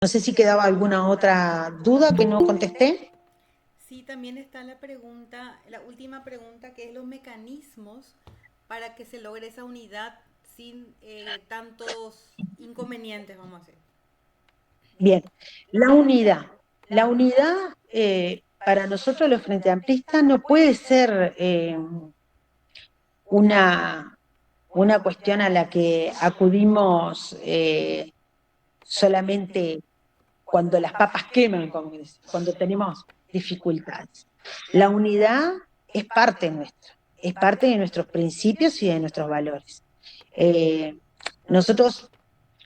No sé si quedaba alguna otra duda que no contesté. Sí, también está la pregunta, la última pregunta, que es los mecanismos para que se logre esa unidad sin tantos inconvenientes, vamos a decir. Bien, la unidad. La unidad para nosotros los Frente Amplistas no puede ser una, una cuestión a la que acudimos solamente cuando las papas queman, como dicen, cuando tenemos dificultades. La unidad es parte nuestra, es parte de nuestros principios y de nuestros valores. Eh, nosotros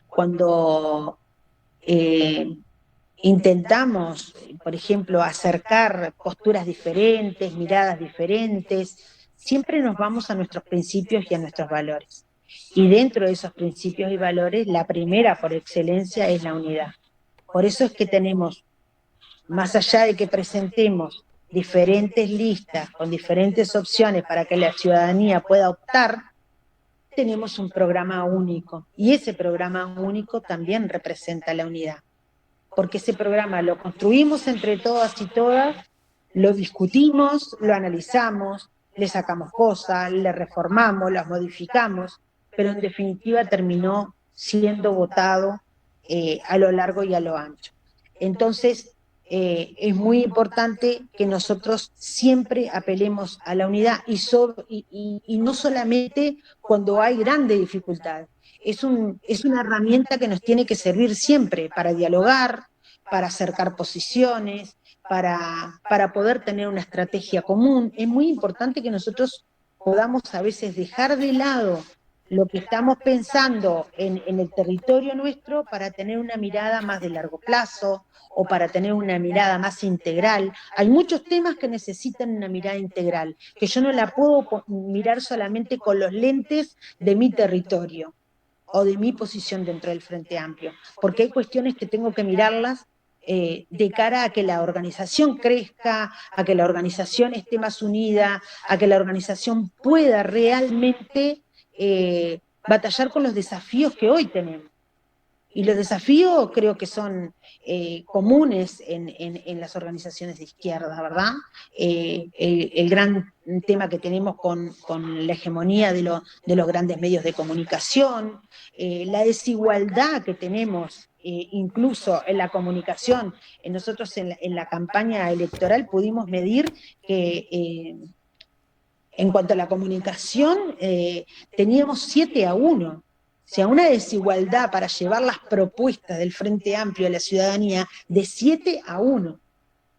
cuando eh, intentamos, por ejemplo, acercar posturas diferentes, miradas diferentes, siempre nos vamos a nuestros principios y a nuestros valores. Y dentro de esos principios y valores, la primera por excelencia es la unidad. Por eso es que tenemos, más allá de que presentemos diferentes listas con diferentes opciones para que la ciudadanía pueda optar, tenemos un programa único. Y ese programa único también representa la unidad, porque ese programa lo construimos entre todas y todas, lo discutimos, lo analizamos, le sacamos cosas, le reformamos, las modificamos, pero en definitiva terminó siendo votado a lo largo y a lo ancho. Entonces, es muy importante que nosotros siempre apelemos a la unidad y no solamente cuando hay grandes dificultades. Es una herramienta que nos tiene que servir siempre para dialogar, para acercar posiciones, para poder tener una estrategia común. Es muy importante que nosotros podamos a veces dejar de lado lo que estamos pensando en el territorio nuestro para tener una mirada más de largo plazo o para tener una mirada más integral. Hay muchos temas que necesitan una mirada integral, que yo no la puedo mirar solamente con los lentes de mi territorio o de mi posición dentro del Frente Amplio, porque hay cuestiones que tengo que mirarlas de cara a que la organización crezca, a que la organización esté más unida, a que la organización pueda realmente batallar con los desafíos que hoy tenemos. Y los desafíos creo que son comunes en las organizaciones de izquierda, ¿verdad? El gran tema que tenemos con la hegemonía de los grandes medios de comunicación, la desigualdad que tenemos incluso en la comunicación. Nosotros en la campaña electoral pudimos medir que en cuanto a la comunicación, teníamos 7-1. O sea, una desigualdad para llevar las propuestas del Frente Amplio a la ciudadanía de 7-1.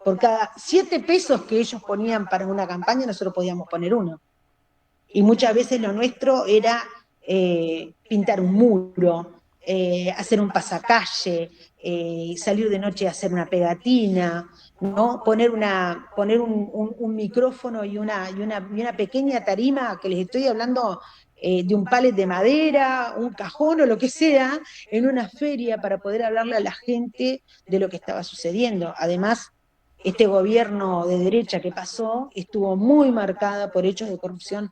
Por cada 7 pesos que ellos ponían para una campaña, nosotros podíamos poner uno. Y muchas veces lo nuestro era pintar un muro, hacer un pasacalle, salir de noche a hacer una pegatina, ¿no? Poner un micrófono y una pequeña tarima, que les estoy hablando de un palet de madera, un cajón o lo que sea, en una feria para poder hablarle a la gente de lo que estaba sucediendo. Además, este gobierno de derecha que pasó estuvo muy marcada por hechos de corrupción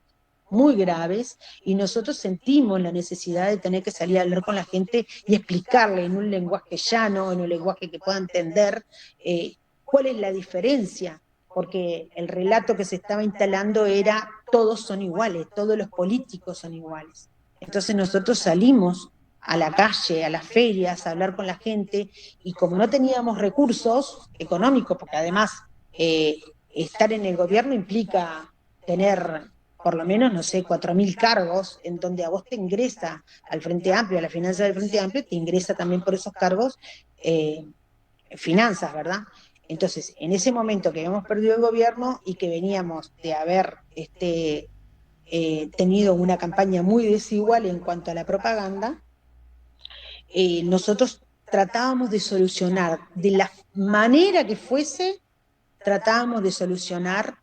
muy graves y nosotros sentimos la necesidad de tener que salir a hablar con la gente y explicarle en un lenguaje llano, en un lenguaje que pueda entender cuál es la diferencia, porque el relato que se estaba instalando era todos son iguales, todos los políticos son iguales. Entonces nosotros salimos a la calle, a las ferias, a hablar con la gente y como no teníamos recursos económicos, porque además estar en el gobierno implica tener por lo menos, no sé, 4.000 cargos, en donde a vos te ingresa al Frente Amplio, a la finanza del Frente Amplio, te ingresa también por esos cargos eh, finanzas, ¿verdad? Entonces, en ese momento que habíamos perdido el gobierno y que veníamos de haber tenido una campaña muy desigual en cuanto a la propaganda, nosotros tratábamos de solucionar de la manera que fuese, tratábamos de solucionar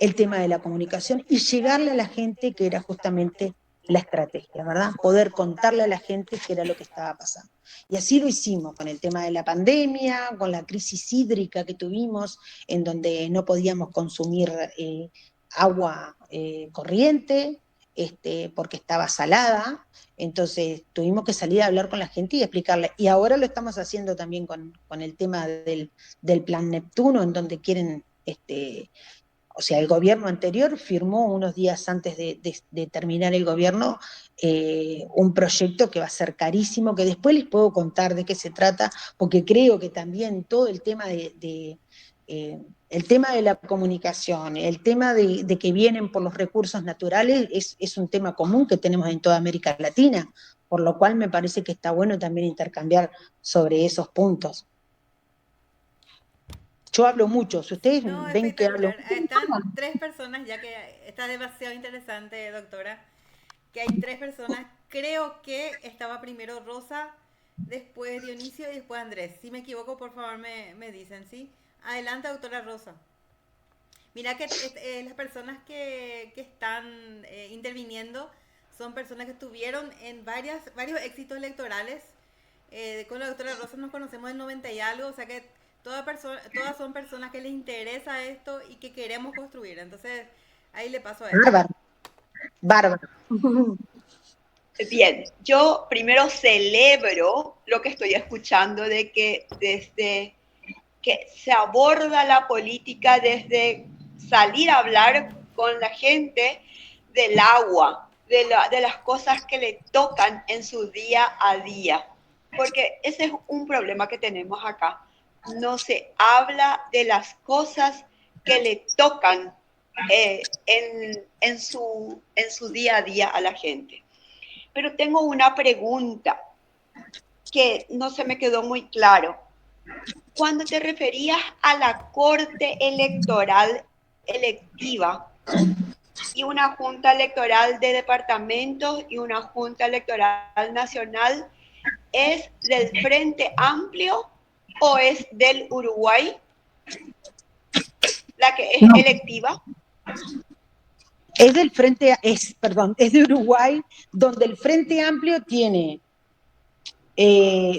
el tema de la comunicación y llegarle a la gente, que era justamente la estrategia, ¿verdad? Poder contarle a la gente qué era lo que estaba pasando. Y así lo hicimos con el tema de la pandemia, con la crisis hídrica que tuvimos, en donde no podíamos consumir agua corriente, porque estaba salada, entonces tuvimos que salir a hablar con la gente y explicarle. Y ahora lo estamos haciendo también con el tema del Plan Neptuno, en donde quieren, o sea, el gobierno anterior firmó unos días antes de terminar el gobierno un proyecto que va a ser carísimo, que después les puedo contar de qué se trata, porque creo que también todo el tema el tema de la comunicación, el tema de que vienen por los recursos naturales es un tema común que tenemos en toda América Latina, por lo cual me parece que está bueno también intercambiar sobre esos puntos. Yo hablo mucho, si ustedes No, ven que hablo espectacular. Están tres personas, ya que está demasiado interesante, doctora, que hay tres personas. Creo que estaba primero Rosa, después Dionisio y después Andrés. Si me equivoco, por favor me dicen, ¿sí? Adelante, doctora Rosa. Mira que las personas que están interviniendo son personas que estuvieron en varios éxitos electorales. Con la doctora Rosa nos conocemos del 90 y algo, o sea que todas son personas que les interesa esto y que queremos construir. Entonces, ahí le paso a ella. bárbaro, bárbaro. Bien, yo primero celebro lo que estoy escuchando de que desde que se aborda la política desde salir a hablar con la gente del agua, de las cosas que le tocan en su día a día, porque ese es un problema que tenemos acá. No se habla de las cosas que le tocan en su día a día a la gente. Pero tengo una pregunta que no se me quedó muy claro. Cuando te referías a la Corte Electoral electiva y una Junta Electoral de departamentos y una Junta Electoral nacional, ¿es del Frente Amplio o es del Uruguay la que es No, electiva? es del Frente, es de Uruguay, donde el Frente Amplio tiene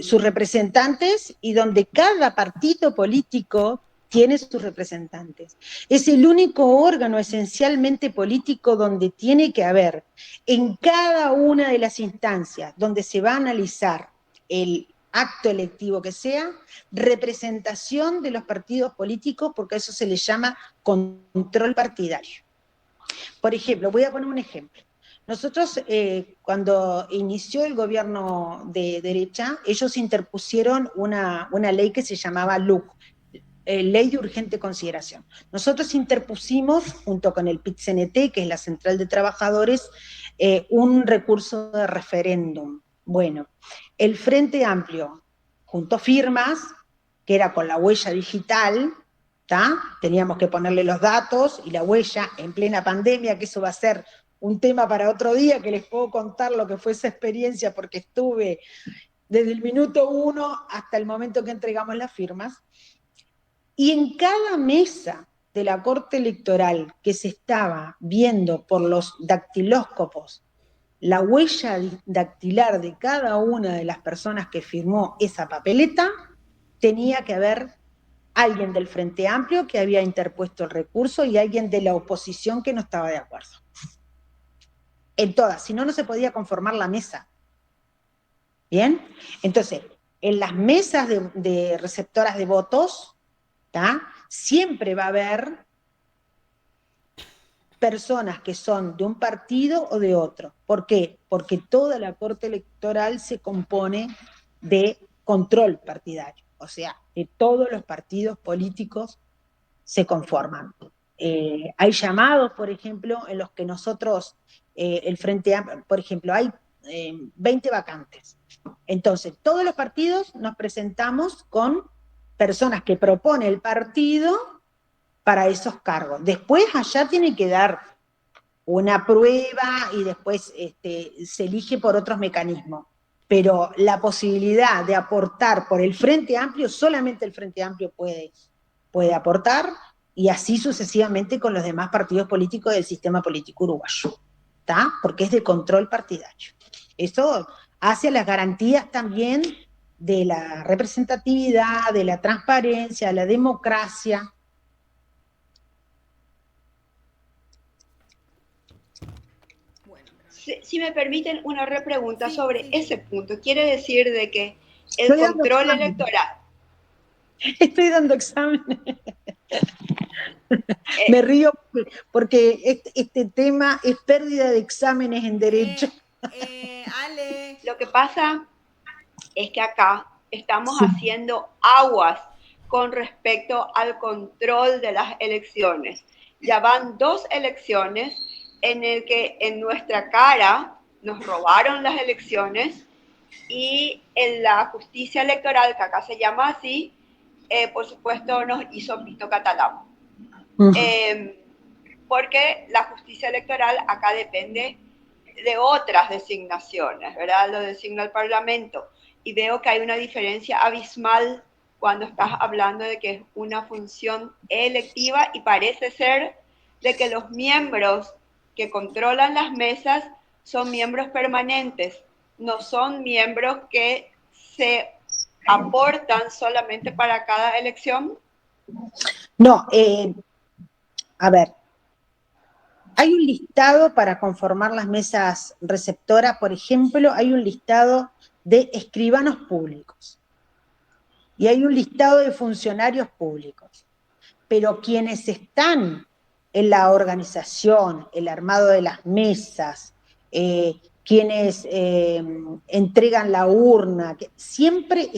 sus representantes y donde cada partido político tiene sus representantes. Es el único órgano esencialmente político donde tiene que haber en cada una de las instancias donde se va a analizar el acto electivo que sea, representación de los partidos políticos, porque a eso se le llama control partidario. Por ejemplo, voy a poner un ejemplo. Nosotros, cuando inició el gobierno de derecha, ellos interpusieron una ley que se llamaba LUC, Ley de Urgente Consideración. Nosotros interpusimos, junto con el PIT-CNT, que es la Central de Trabajadores, un recurso de referéndum. Bueno, el Frente Amplio juntó firmas, que era con la huella digital, ¿tá? Teníamos que ponerle los datos y la huella en plena pandemia, que eso va a ser un tema para otro día, que les puedo contar lo que fue esa experiencia, porque estuve desde el minuto 1 hasta el momento que entregamos las firmas. Y en cada mesa de la Corte Electoral que se estaba viendo por los dactilóscopos la huella dactilar de cada una de las personas que firmó esa papeleta, tenía que haber alguien del Frente Amplio que había interpuesto el recurso y alguien de la oposición que no estaba de acuerdo. En todas, si no, no se podía conformar la mesa. ¿Bien? Entonces, en las mesas de receptoras de votos, ¿tá? Siempre va a haber personas que son de un partido o de otro. ¿Por qué? Porque toda la Corte Electoral se compone de control partidario, o sea, de todos los partidos políticos se conforman. Hay llamados, por ejemplo, en los que nosotros, el Frente Amplio, por ejemplo, hay 20 vacantes. Entonces, todos los partidos nos presentamos con personas que propone el partido para esos cargos. Después allá tiene que dar una prueba y después se elige por otros mecanismos. Pero la posibilidad de aportar por el Frente Amplio, solamente el Frente Amplio puede aportar, y así sucesivamente con los demás partidos políticos del sistema político uruguayo, ¿tá? Porque es de control partidario. Eso hace las garantías también de la representatividad, de la transparencia, de la democracia. Bueno, Si me permiten una repregunta Sí, sobre sí, ese sí. punto, quiere decir de que el Estoy dando control exámenes. electoral, Estoy dando exámenes. Me eh, río porque este tema es pérdida de exámenes en derecho. Ale, lo que pasa es que acá estamos Sí. haciendo aguas con respecto al control de las elecciones. Ya van 2 elecciones en el que en nuestra cara nos robaron las elecciones y en la justicia electoral, que acá se llama así, por supuesto nos hizo pito catalán. Eh, porque la justicia electoral acá depende de otras designaciones, ¿verdad? Lo designa el Parlamento. Y veo que hay una diferencia abismal cuando estás hablando de que es una función electiva y parece ser de que los miembros que controlan las mesas son miembros permanentes, no son miembros que se aportan solamente para cada elección. No, a ver, hay un listado para conformar las mesas receptoras, por ejemplo, hay un listado de escribanos públicos y hay un listado de funcionarios públicos, pero quienes están en la organización, el armado de las mesas, quienes entregan la urna, siempre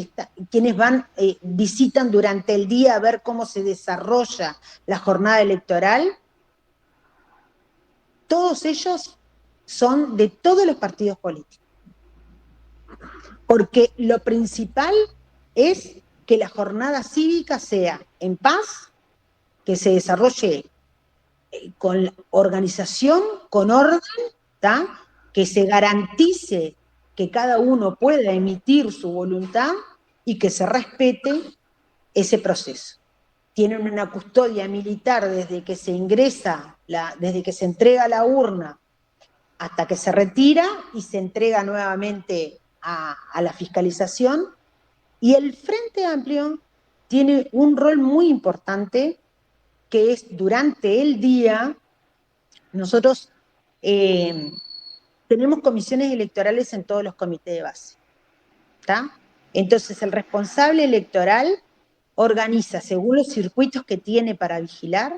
quienes van, visitan durante el día a ver cómo se desarrolla la jornada electoral, todos ellos son de todos los partidos políticos. Porque lo principal es que la jornada cívica sea en paz, que se desarrolle con organización, con orden, ¿tá? Que se garantice que cada uno pueda emitir su voluntad y que se respete ese proceso. Tienen una custodia militar desde que se ingresa, desde que se entrega la urna hasta que se retira y se entrega nuevamente a la fiscalización. Y el Frente Amplio tiene un rol muy importante que es durante el día, nosotros tenemos comisiones electorales en todos los comités de base. ¿Tá? Entonces el responsable electoral organiza, según los circuitos que tiene para vigilar,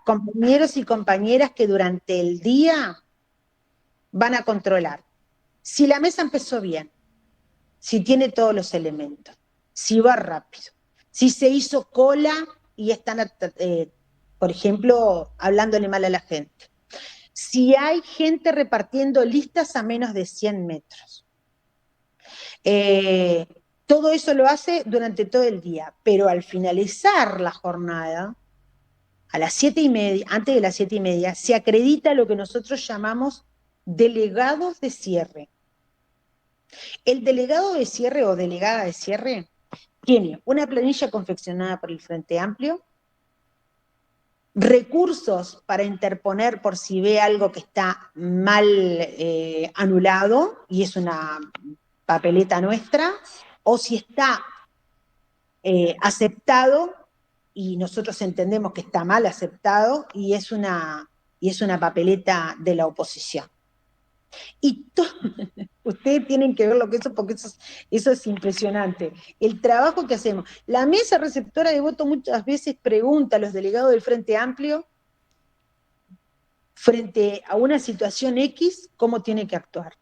compañeros y compañeras que durante el día van a controlar si la mesa empezó bien, si tiene todos los elementos, si va rápido, si se hizo cola y están, por ejemplo, hablándole mal a la gente, si hay gente repartiendo listas a menos de 100 metros. Todo eso lo hace durante todo el día, pero al finalizar la jornada, a las 7:30, antes de las 7:30, se acredita lo que nosotros llamamos delegados de cierre. El delegado de cierre o delegada de cierre tiene una planilla confeccionada por el Frente Amplio, recursos para interponer por si ve algo que está mal anulado, y es una papeleta nuestra, o si está aceptado, y nosotros entendemos que está mal aceptado, y es una papeleta de la oposición. Y ustedes tienen que ver lo que eso, porque eso es impresionante. El trabajo que hacemos. La mesa receptora de voto muchas veces pregunta a los delegados del Frente Amplio, frente a una situación X, cómo tiene que actuar.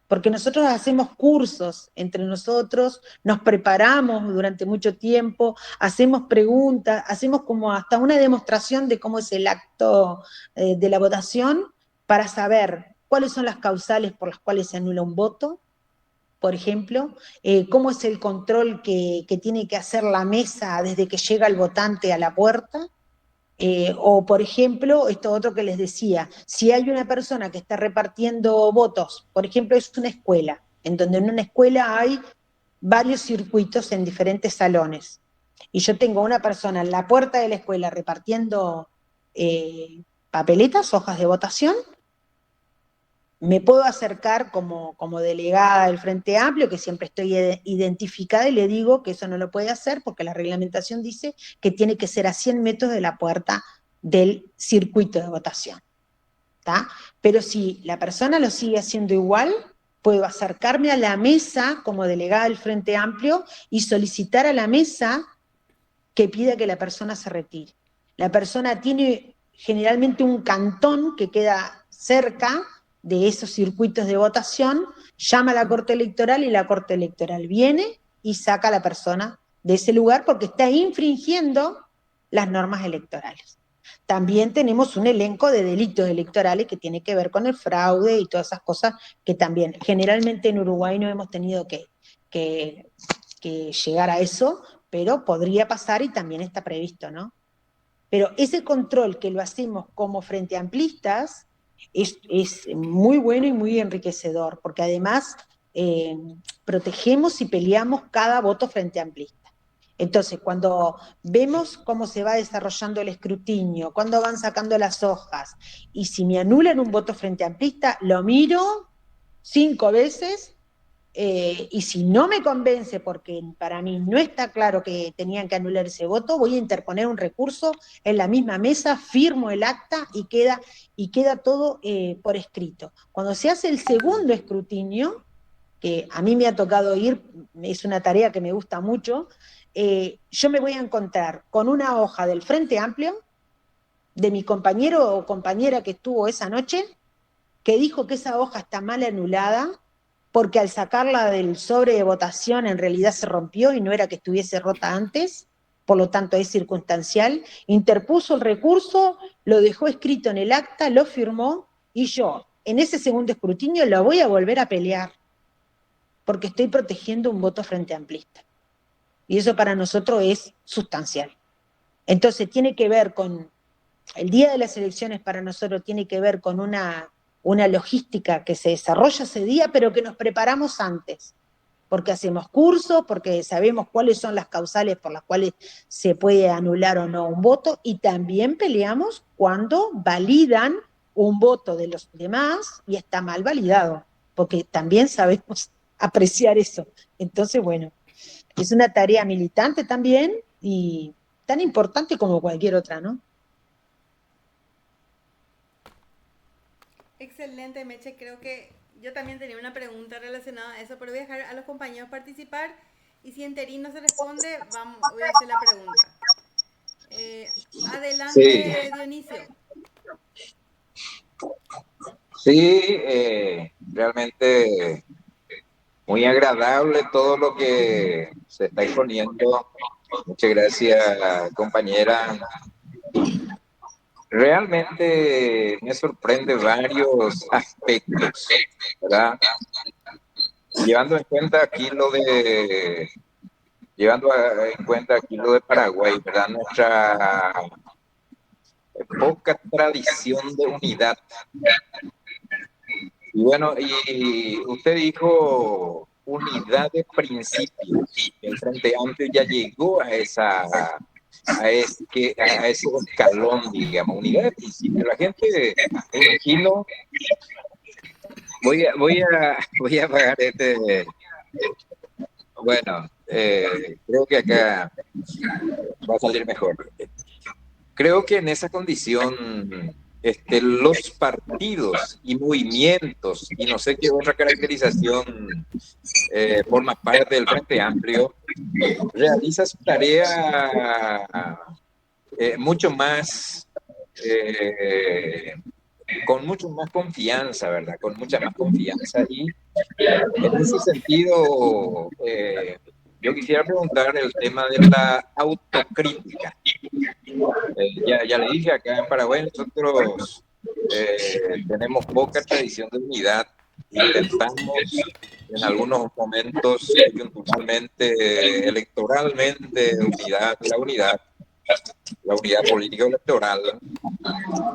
Porque nosotros hacemos cursos entre nosotros, nos preparamos durante mucho tiempo, hacemos preguntas, hacemos como hasta una demostración de cómo es el acto de la votación para saber cuáles son las causales por las cuales se anula un voto, por ejemplo, cómo es el control que tiene que hacer la mesa desde que llega el votante a la puerta, o por ejemplo, esto otro que les decía, si hay una persona que está repartiendo votos, por ejemplo, es una escuela, en donde en una escuela hay varios circuitos en diferentes salones, y yo tengo una persona en la puerta de la escuela repartiendo papeletas, hojas de votación, me puedo acercar como delegada del Frente Amplio, que siempre estoy identificada, y le digo que eso no lo puede hacer porque la reglamentación dice que tiene que ser a 100 metros de la puerta del circuito de votación. ¿tá? Pero si la persona lo sigue haciendo igual, puedo acercarme a la mesa como delegada del Frente Amplio y solicitar a la mesa que pida que la persona se retire. La persona tiene generalmente un cantón que queda cerca de esos circuitos de votación, llama a la Corte Electoral y la Corte Electoral viene y saca a la persona de ese lugar porque está infringiendo las normas electorales. También tenemos un elenco de delitos electorales que tiene que ver con el fraude y todas esas cosas que también generalmente en Uruguay no hemos tenido que llegar a eso, pero podría pasar y también está previsto, ¿no? Pero ese control que lo hacemos como frente amplistas es muy bueno y muy enriquecedor, porque además protegemos y peleamos cada voto frente amplista. Entonces, cuando vemos cómo se va desarrollando el escrutinio, cuando van sacando las hojas, y si me anulan un voto frente amplista, lo miro 5 veces, y si no me convence, porque para mí no está claro que tenían que anular ese voto, voy a interponer un recurso en la misma mesa, firmo el acta y queda todo por escrito. Cuando se hace el segundo escrutinio, que a mí me ha tocado ir, es una tarea que me gusta mucho, yo me voy a encontrar con una hoja del Frente Amplio, de mi compañero o compañera que estuvo esa noche, que dijo que esa hoja está mal anulada, porque al sacarla del sobre de votación en realidad se rompió y no era que estuviese rota antes, por lo tanto es circunstancial, interpuso el recurso, lo dejó escrito en el acta, lo firmó, y yo en ese segundo escrutinio lo voy a volver a pelear, porque estoy protegiendo un voto frente amplista. Y eso para nosotros es sustancial. Entonces tiene que ver con, el día de las elecciones para nosotros tiene que ver con una logística que se desarrolla ese día, pero que nos preparamos antes, porque hacemos cursos, porque sabemos cuáles son las causales por las cuales se puede anular o no un voto, y también peleamos cuando validan un voto de los demás y está mal validado, porque también sabemos apreciar eso. Entonces, bueno, es una tarea militante también y tan importante como cualquier otra, ¿no? Excelente, Meche. Creo que yo también tenía una pregunta relacionada a eso, pero voy a dejar a los compañeros participar y si Enterín no se responde, voy a hacer la pregunta. Sí, Adelante, Dionisio. sí, realmente muy agradable todo lo que se está exponiendo. Muchas gracias, compañera. Realmente me sorprende varios aspectos, ¿verdad? Llevando en cuenta aquí lo de, en cuenta aquí lo de Paraguay, ¿verdad? Nuestra poca tradición de unidad. Y bueno, y usted dijo unidad de principios. El Frente Amplio ya llegó a a ese escalón, digamos, unidad de principios. La gente, me imagino, voy a apagar este. Bueno, creo que acá va a salir mejor. Creo que en esa condición, los partidos y movimientos, y no sé qué otra caracterización forma parte del Frente Amplio, realiza su tarea mucho más, con mucho más confianza, ¿verdad? Con mucha más confianza. Y en ese sentido, yo quisiera preguntar el tema de la autocrítica. Ya le dije, acá en Paraguay nosotros tenemos poca tradición de unidad. Intentamos en algunos momentos, coyunturalmente, electoralmente, la unidad política electoral,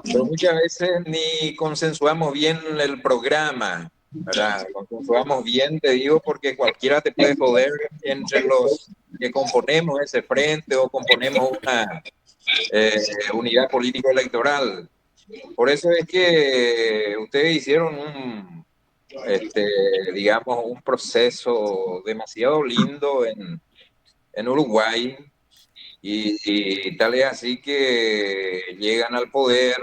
pero muchas veces ni consensuamos bien el programa, ¿verdad? Consensuamos bien, te digo, porque cualquiera te puede joder entre los que componemos ese frente o componemos una unidad político-electoral. Por eso es que ustedes hicieron digamos, un proceso demasiado lindo en Uruguay y tal es así que llegan al poder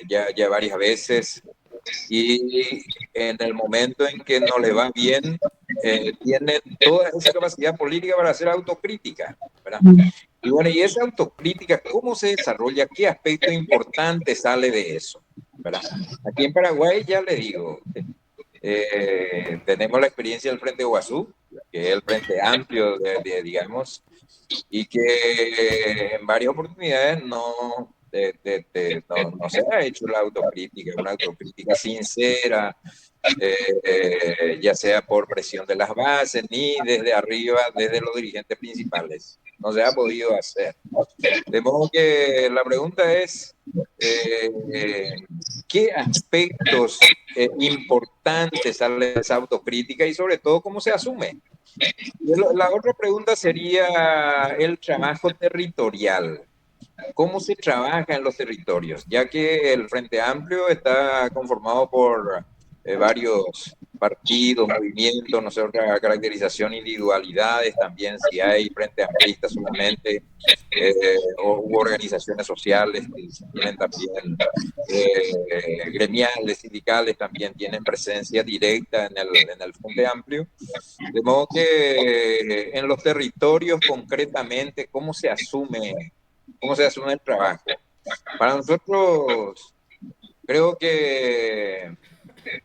ya varias veces, y en el momento en que no le va bien, tiene toda esa capacidad política para hacer autocrítica, ¿verdad? Y bueno, y esa autocrítica, ¿cómo se desarrolla? ¿Qué aspecto importante sale de eso? ¿Verdad? Aquí en Paraguay, ya le digo, tenemos la experiencia del Frente Guazú, que es el Frente Amplio, digamos, y que en varias oportunidades no se ha hecho la autocrítica, una autocrítica sincera, ya sea por presión de las bases, ni desde arriba, desde los dirigentes principales. No se ha podido hacer. De modo que la pregunta es, ¿qué aspectos importantes sale de esa autocrítica y sobre todo cómo se asume? La otra pregunta sería el trabajo territorial. ¿Cómo se trabaja en los territorios? Ya que el Frente Amplio está conformado por varios partidos, movimientos, no sé, otra caracterización, individualidades también, si hay Frente Amplista solamente, o organizaciones sociales que tienen también, gremiales, sindicales, también tienen presencia directa en el Frente Amplio. De modo que en los territorios concretamente, ¿cómo se asume el trabajo? Para nosotros, creo que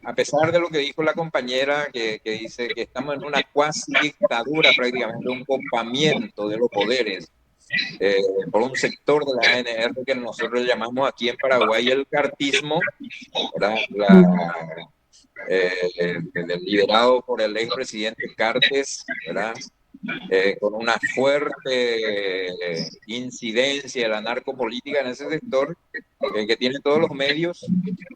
a pesar de lo que dijo la compañera, que dice que estamos en una cuasi dictadura, prácticamente un copamiento de los poderes, por un sector de la ANR que nosotros llamamos aquí en Paraguay el cartismo, ¿verdad? Liderado por el expresidente Cartes, ¿verdad? Con una fuerte incidencia de la narcopolítica en ese sector, que tiene todos los medios.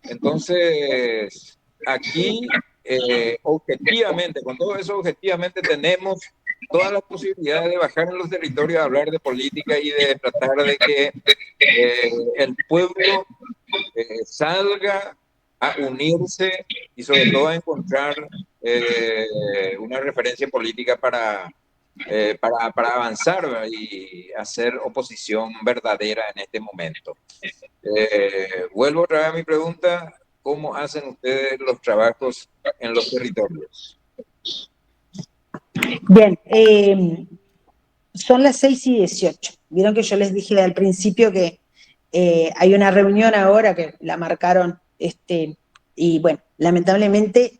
Entonces, aquí, objetivamente, con todo eso, objetivamente tenemos todas las posibilidades de bajar en los territorios a hablar de política y de tratar de que el pueblo salga a unirse y sobre todo a encontrar una referencia política para avanzar, ¿verdad? Y hacer oposición verdadera en este momento. Vuelvo otra vez a mi pregunta: ¿cómo hacen ustedes los trabajos en los territorios? Bien, son las 6:18. Vieron que yo les dije al principio que hay una reunión ahora que la marcaron, y bueno, lamentablemente,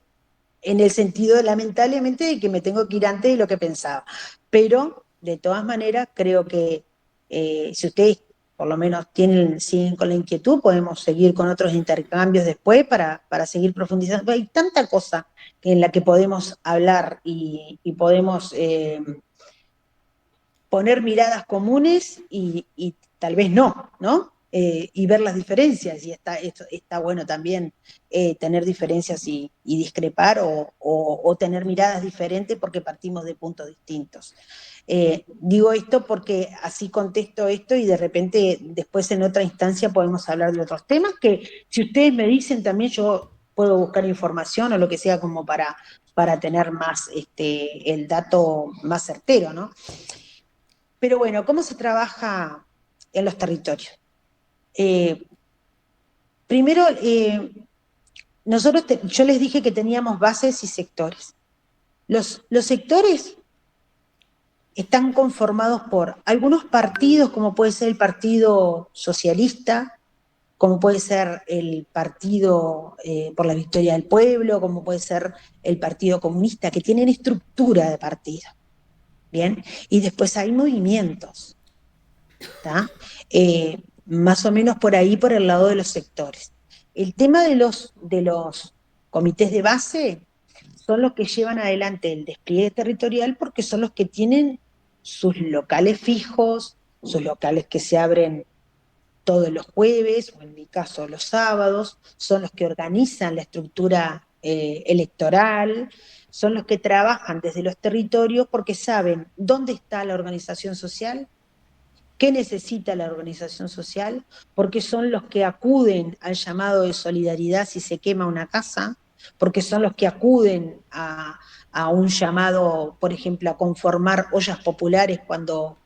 en el sentido lamentablemente de que me tengo que ir antes de lo que pensaba. Pero, de todas maneras, creo que si ustedes por lo menos siguen con la inquietud, podemos seguir con otros intercambios después para seguir profundizando. Hay tanta cosa en la que podemos hablar y podemos poner miradas comunes y tal vez no, ¿no? Y ver las diferencias, y está bueno también tener diferencias y discrepar o tener miradas diferentes porque partimos de puntos distintos. Digo esto porque así contesto esto y de repente después en otra instancia podemos hablar de otros temas que si ustedes me dicen también yo puedo buscar información o lo que sea como para tener más el dato más certero, ¿no? Pero bueno, ¿cómo se trabaja en los territorios? Primero, yo les dije que teníamos bases y sectores. Los sectores están conformados por algunos partidos, como puede ser el Partido Socialista, como puede ser el Partido por la Victoria del Pueblo, como puede ser el Partido Comunista, que tienen estructura de partido. ¿Bien? Y después hay movimientos, ¿tá? Más o menos por ahí, por el lado de los sectores. El tema de los comités de base son los que llevan adelante el despliegue territorial porque son los que tienen sus locales fijos, sus locales que se abren todos los jueves, o en mi caso los sábados, son los que organizan la estructura electoral, son los que trabajan desde los territorios porque saben dónde está la organización social, qué necesita la organización social, porque son los que acuden al llamado de solidaridad si se quema una casa, porque son los que acuden a un llamado, por ejemplo, a conformar ollas populares cuando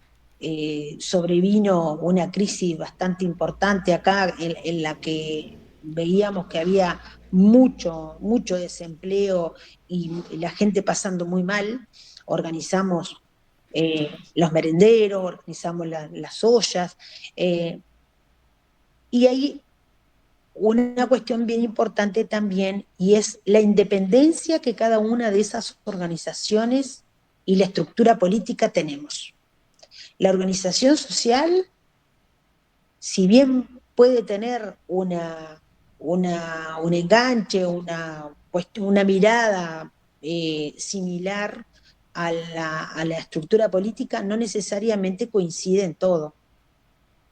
sobrevino una crisis bastante importante acá en la que veíamos que había mucho desempleo y la gente pasando muy mal. Organizamos los merenderos, organizamos las ollas, y hay una cuestión bien importante también, y es la independencia que cada una de esas organizaciones y la estructura política tenemos. La organización social, si bien puede tener un enganche, una mirada similar a la estructura política, no necesariamente coincide en todo.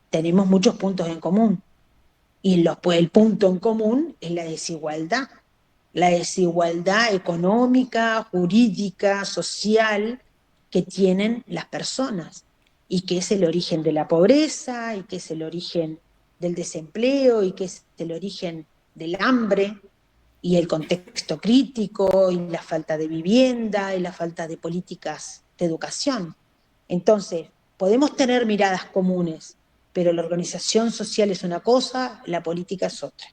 Tenemos muchos puntos en común. Y el punto en común es la desigualdad económica, jurídica, social que tienen las personas, y que es el origen de la pobreza, y que es el origen del desempleo, y que es el origen del hambre, y el contexto crítico, y la falta de vivienda, y la falta de políticas de educación. Entonces, podemos tener miradas comunes, pero la organización social es una cosa, la política es otra.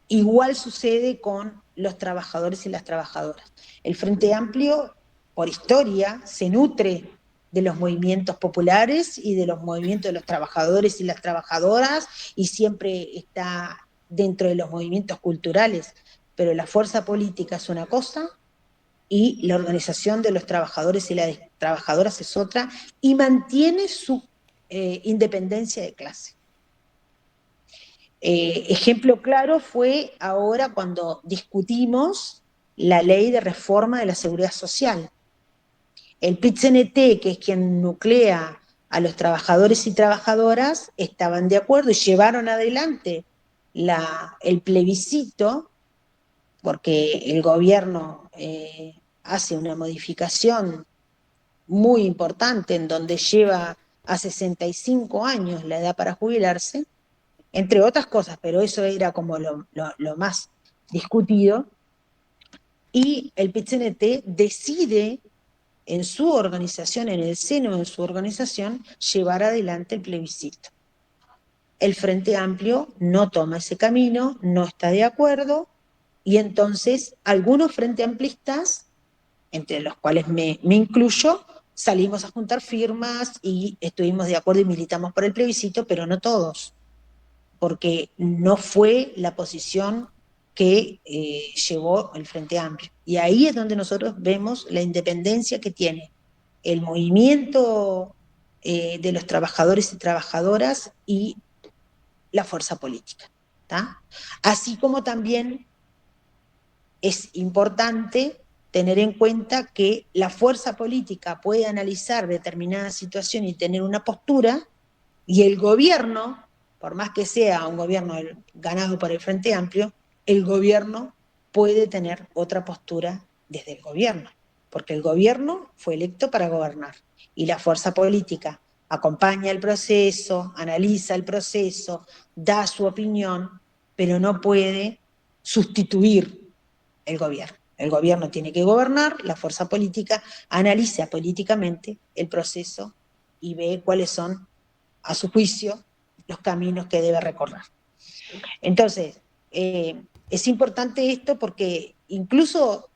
Igual sucede con los trabajadores y las trabajadoras. El Frente Amplio, por historia, se nutre de los movimientos populares y de los movimientos de los trabajadores y las trabajadoras, y siempre está dentro de los movimientos culturales, pero la fuerza política es una cosa y la organización de los trabajadores y las trabajadoras es otra, y mantiene su independencia de clase. Ejemplo claro fue ahora cuando discutimos la ley de reforma de la seguridad social. El PIT-CNT, que es quien nuclea a los trabajadores y trabajadoras, estaban de acuerdo y llevaron adelante el plebiscito, porque el gobierno hace una modificación muy importante en donde lleva a 65 años la edad para jubilarse, entre otras cosas, pero eso era como lo más discutido, y el PIT-CNT decide en su organización, en el seno de su organización, llevar adelante el plebiscito. El Frente Amplio no toma ese camino, no está de acuerdo, y entonces algunos frente amplistas, entre los cuales me incluyo, salimos a juntar firmas y estuvimos de acuerdo y militamos por el plebiscito, pero no todos, porque no fue la posición que llevó el Frente Amplio. Y ahí es donde nosotros vemos la independencia que tiene el movimiento de los trabajadores y trabajadoras y la fuerza política, ¿tá? Así como también es importante tener en cuenta que la fuerza política puede analizar determinada situación y tener una postura, y el gobierno, por más que sea un gobierno ganado por el Frente Amplio, el gobierno puede tener otra postura desde el gobierno, porque el gobierno fue electo para gobernar, y la fuerza política acompaña el proceso, analiza el proceso, da su opinión, pero no puede sustituir el gobierno. El gobierno tiene que gobernar, la fuerza política analiza políticamente el proceso y ve cuáles son, a su juicio, los caminos que debe recorrer. Entonces, es importante esto porque incluso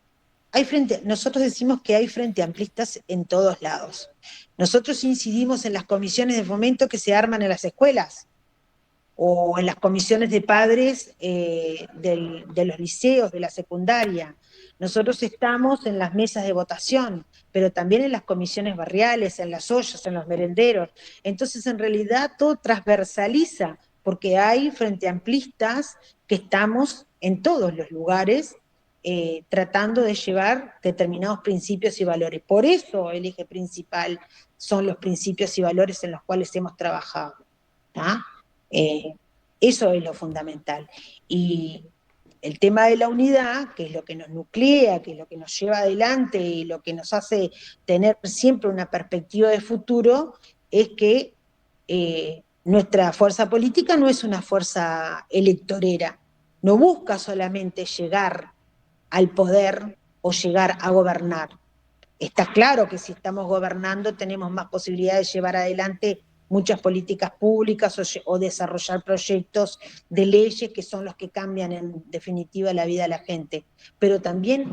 nosotros decimos que hay frente amplistas en todos lados. Nosotros incidimos en las comisiones de fomento que se arman en las escuelas, o en las comisiones de padres de los liceos, de la secundaria. Nosotros estamos en las mesas de votación, pero también en las comisiones barriales, en las ollas, en los merenderos. Entonces, en realidad, todo transversaliza, porque hay frente amplistas que estamos en todos los lugares tratando de llevar determinados principios y valores. Por eso el eje principal son los principios y valores en los cuales hemos trabajado, ¿tá? Eso es lo fundamental. Y el tema de la unidad, que es lo que nos nuclea, que es lo que nos lleva adelante y lo que nos hace tener siempre una perspectiva de futuro, es que nuestra fuerza política no es una fuerza electorera, no busca solamente llegar al poder o llegar a gobernar. Está claro que si estamos gobernando tenemos más posibilidad de llevar adelante muchas políticas públicas o desarrollar proyectos de leyes que son los que cambian en definitiva la vida de la gente. Pero también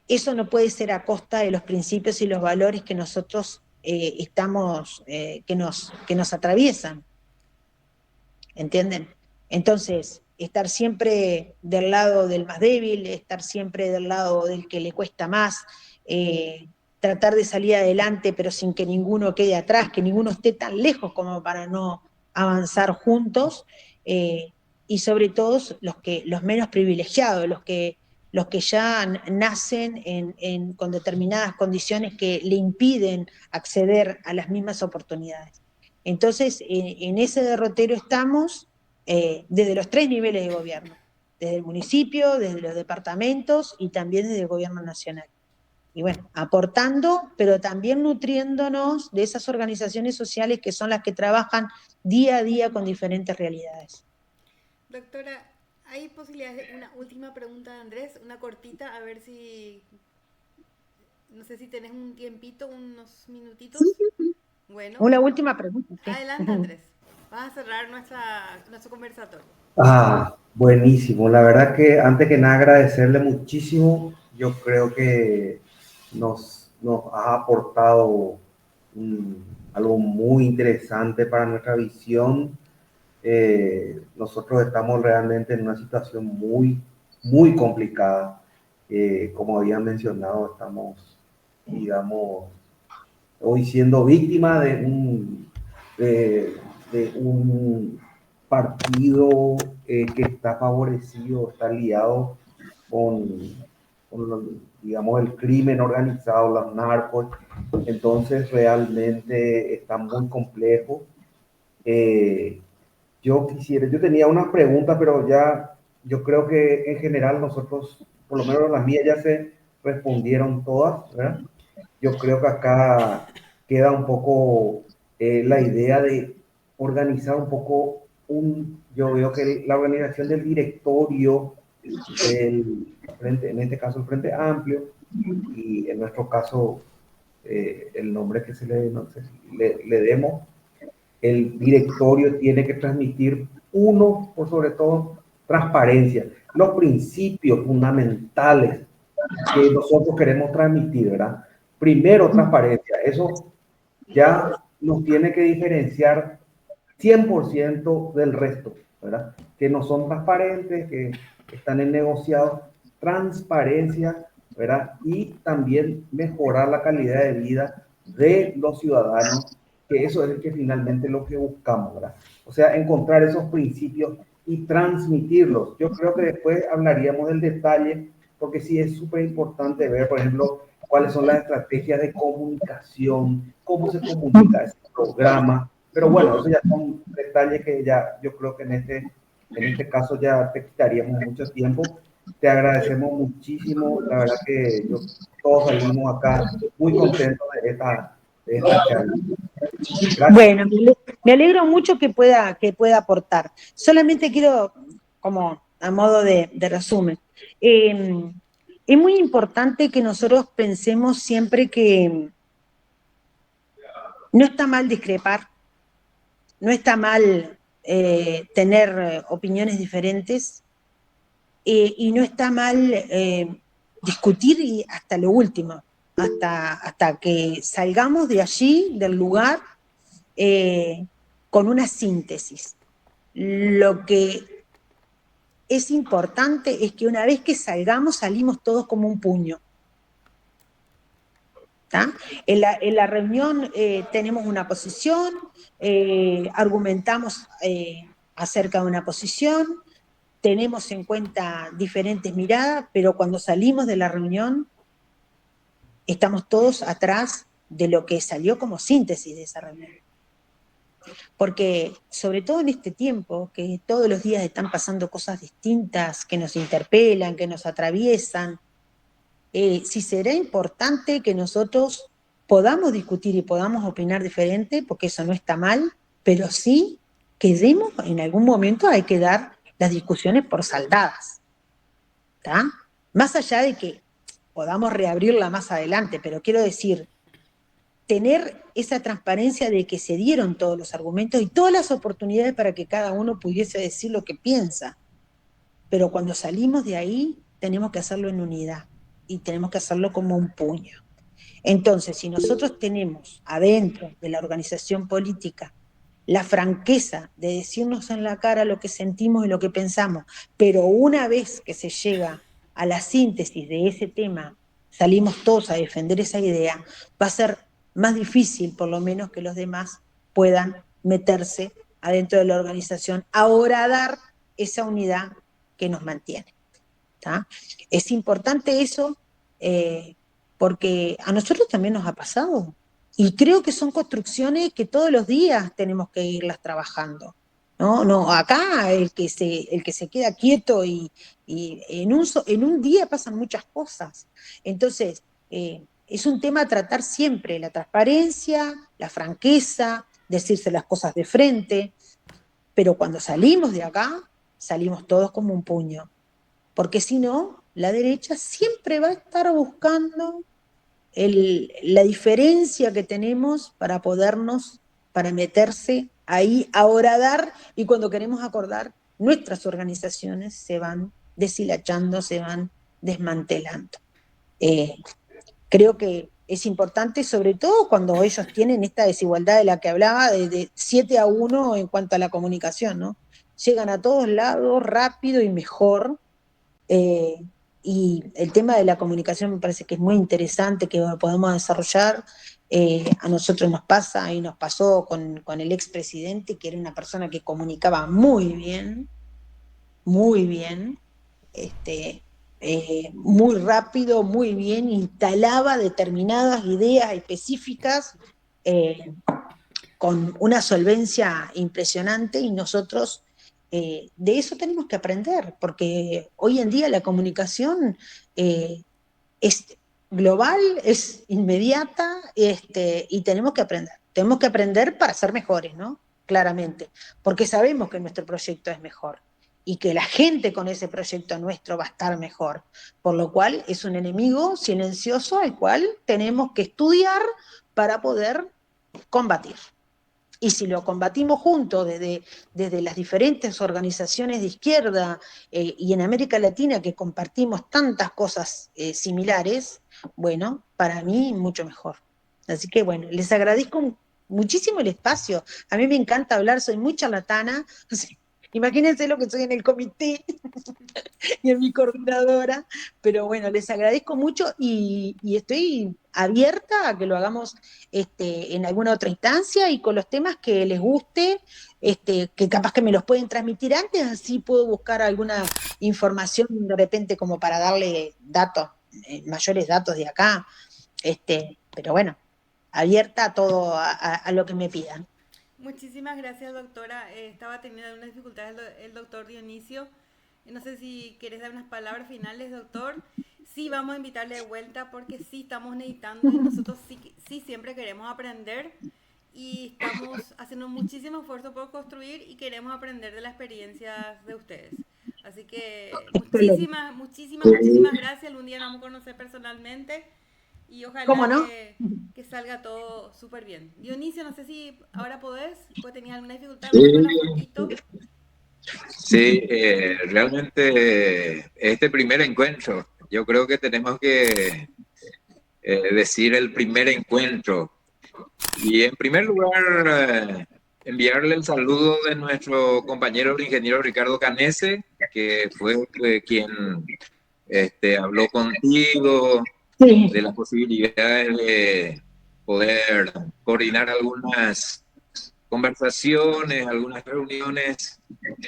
eso no puede ser a costa de los principios y los valores que nosotros que nos atraviesan. ¿Entienden? Entonces, estar siempre del lado del más débil, estar siempre del lado del que le cuesta más, tratar de salir adelante pero sin que ninguno quede atrás, que ninguno esté tan lejos como para no avanzar juntos, y sobre todo los menos privilegiados, los que ya nacen con determinadas condiciones que le impiden acceder a las mismas oportunidades. Entonces, en ese derrotero estamos desde los 3 niveles de gobierno, desde el municipio, desde los departamentos y también desde el gobierno nacional. Y bueno, aportando, pero también nutriéndonos de esas organizaciones sociales que son las que trabajan día a día con diferentes realidades. Doctora, ¿hay posibilidades de una última pregunta de Andrés? Una cortita, a ver si... No sé si tenés un tiempito, unos minutitos. Sí. Bueno. Una última pregunta. Sí. Adelante, Andrés. Vas a cerrar nuestro conversatorio. Buenísimo. La verdad que antes que nada agradecerle muchísimo. Yo creo que nos ha aportado algo muy interesante para nuestra visión. Nosotros estamos realmente en una situación muy, muy complicada. Como habían mencionado, estamos, digamos, hoy siendo víctima de un partido que está favorecido, está aliado con digamos, el crimen organizado, los narcos. Entonces realmente está muy complejo. Yo tenía unas preguntas, pero yo creo que en general nosotros, por lo menos las mías ya se respondieron todas, ¿verdad? Yo creo que acá queda un poco la idea de organizar un poco yo veo que la organización del directorio del frente, en este caso el Frente Amplio, y en nuestro caso el nombre que no sé si le demos, el directorio tiene que transmitir por sobre todo, transparencia, los principios fundamentales que nosotros queremos transmitir, ¿verdad? Primero, transparencia. Eso ya nos tiene que diferenciar 100% del resto, ¿verdad? Que no son transparentes, que están en negociados. Transparencia, ¿verdad? Y también mejorar la calidad de vida de los ciudadanos, que eso es el que finalmente lo que buscamos, ¿verdad? O sea, encontrar esos principios y transmitirlos. Yo creo que después hablaríamos del detalle, porque sí es súper importante ver, por ejemplo, cuáles son las estrategias de comunicación, cómo se comunica ese programa. Pero bueno, eso ya son detalles que ya yo creo que en este caso ya te quitaríamos mucho tiempo. Te agradecemos muchísimo. La verdad que todos salimos acá muy contentos de esta charla. Gracias. Bueno, me alegro mucho que pueda aportar. Solamente quiero, como a modo de resumen, es muy importante que nosotros pensemos siempre que no está mal discrepar, no está mal tener opiniones diferentes, y no está mal discutir y hasta lo último, hasta que salgamos de allí, del lugar, con una síntesis. Lo que es importante es que una vez que salimos todos como un puño. ¿Tá? En la reunión tenemos una posición, argumentamos acerca de una posición, tenemos en cuenta diferentes miradas, pero cuando salimos de la reunión estamos todos atrás de lo que salió como síntesis de esa reunión. Porque sobre todo en este tiempo, que todos los días están pasando cosas distintas, que nos interpelan, que nos atraviesan, sí será importante que nosotros podamos discutir y podamos opinar diferente, porque eso no está mal, pero sí que en algún momento hay que dar las discusiones por saldadas, ¿tá? Más allá de que podamos reabrirla más adelante, pero quiero decir, tener esa transparencia de que se dieron todos los argumentos y todas las oportunidades para que cada uno pudiese decir lo que piensa. Pero cuando salimos de ahí, tenemos que hacerlo en unidad y tenemos que hacerlo como un puño. Entonces, si nosotros tenemos adentro de la organización política la franqueza de decirnos en la cara lo que sentimos y lo que pensamos, pero una vez que se llega a la síntesis de ese tema, salimos todos a defender esa idea, va a ser más difícil, por lo menos, que los demás puedan meterse adentro de la organización, ahora dar esa unidad que nos mantiene. ¿Tá? Es importante eso, porque a nosotros también nos ha pasado. Y creo que son construcciones que todos los días tenemos que irlas trabajando. No, acá el que se queda quieto y en un día pasan muchas cosas. Entonces, es un tema a tratar siempre, la transparencia, la franqueza, decirse las cosas de frente, pero cuando salimos de acá, salimos todos como un puño. Porque si no, la derecha siempre va a estar buscando la diferencia que tenemos para meterse ahí a horadar, y cuando queremos acordar, nuestras organizaciones se van deshilachando, se van desmantelando. Creo que es importante, sobre todo cuando ellos tienen esta desigualdad de la que hablaba, de 7-1 en cuanto a la comunicación, ¿no? Llegan a todos lados rápido y mejor. Y el tema de la comunicación me parece que es muy interesante, que podemos desarrollar. A nosotros nos pasa y nos pasó con el expresidente, que era una persona que comunicaba muy bien, muy rápido, muy bien, instalaba determinadas ideas específicas con una solvencia impresionante, y nosotros de eso tenemos que aprender, porque hoy en día la comunicación es global, es inmediata, y tenemos que aprender. Tenemos que aprender para ser mejores, ¿no? Claramente, porque sabemos que nuestro proyecto es mejor y que la gente con ese proyecto nuestro va a estar mejor, por lo cual es un enemigo silencioso al cual tenemos que estudiar para poder combatir. Y si lo combatimos juntos desde las diferentes organizaciones de izquierda y en América Latina, que compartimos tantas cosas similares, bueno, para mí mucho mejor. Así que bueno, les agradezco muchísimo el espacio. A mí me encanta hablar, soy muy charlatana. O sea, imagínense lo que soy en el comité y en mi coordinadora, pero bueno, les agradezco mucho y estoy abierta a que lo hagamos en alguna otra instancia y con los temas que les guste, que capaz que me los pueden transmitir antes, así puedo buscar alguna información de repente como para darle datos, mayores datos de acá, pero bueno, abierta a todo, a lo que me pidan. Muchísimas gracias, doctora. Estaba teniendo algunas dificultades el doctor Dionisio. No sé si quieres dar unas palabras finales, doctor. Sí, vamos a invitarle de vuelta porque sí estamos necesitando y nosotros sí siempre queremos aprender y estamos haciendo muchísimo esfuerzo por construir y queremos aprender de las experiencias de ustedes. Así que muchísimas gracias. Algún día nos vamos a conocer personalmente y ojalá ¿Cómo no? que salga todo súper bien. Dionisio, no sé si ahora podés, pues tenías alguna dificultad, Sí. me suena poquito. Sí, realmente este primer encuentro, yo creo que tenemos que decir el primer encuentro. Y en primer lugar, enviarle el saludo de nuestro compañero el ingeniero Ricardo Canese, que fue quien habló contigo Sí. de las posibilidades de poder coordinar algunas conversaciones, algunas reuniones.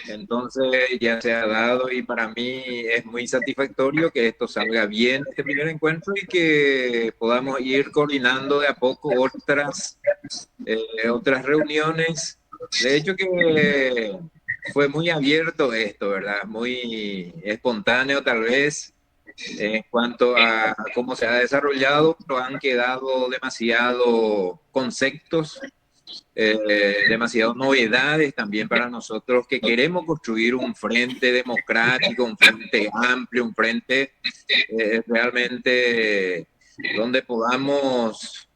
Entonces ya se ha dado y para mí es muy satisfactorio que esto salga bien, este primer encuentro, y que podamos ir coordinando de a poco otras reuniones. De hecho que fue muy abierto esto, ¿verdad? Muy espontáneo tal vez en cuanto a cómo se ha desarrollado, pero han quedado demasiados conceptos demasiadas novedades también para nosotros que queremos construir un frente democrático, un frente amplio, un frente realmente donde podamos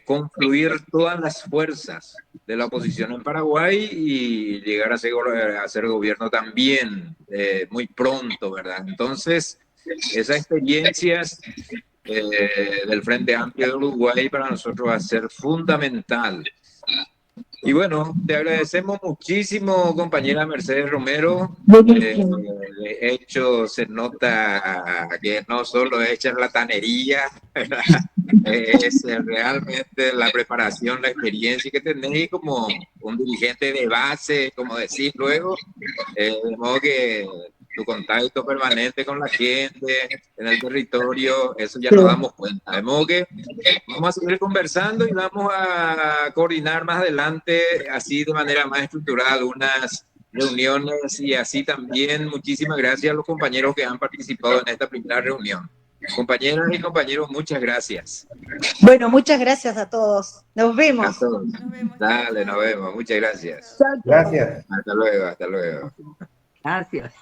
confluir todas las fuerzas de la oposición en Paraguay y llegar a ser gobierno también muy pronto, ¿verdad? Entonces, esas experiencias del Frente Amplio de Uruguay para nosotros va a ser fundamental. Y bueno, te agradecemos muchísimo, compañera Mercedes Romero. De hecho, se nota que no solo es charlatanería, ¿verdad? Es realmente la preparación, la experiencia que tenés como un dirigente de base, como decís luego, de modo que tu contacto permanente con la gente en el territorio, eso ya nos damos cuenta. De modo que vamos a seguir conversando y vamos a coordinar más adelante, así de manera más estructural, unas reuniones y así también. Muchísimas gracias a los compañeros que han participado en esta primera reunión. Compañeras y compañeros, muchas gracias. Bueno, muchas gracias a todos. Nos A vemos. todos. Nos vemos. Dale, nos vemos. Muchas gracias. Gracias. Hasta luego, hasta luego. Gracias.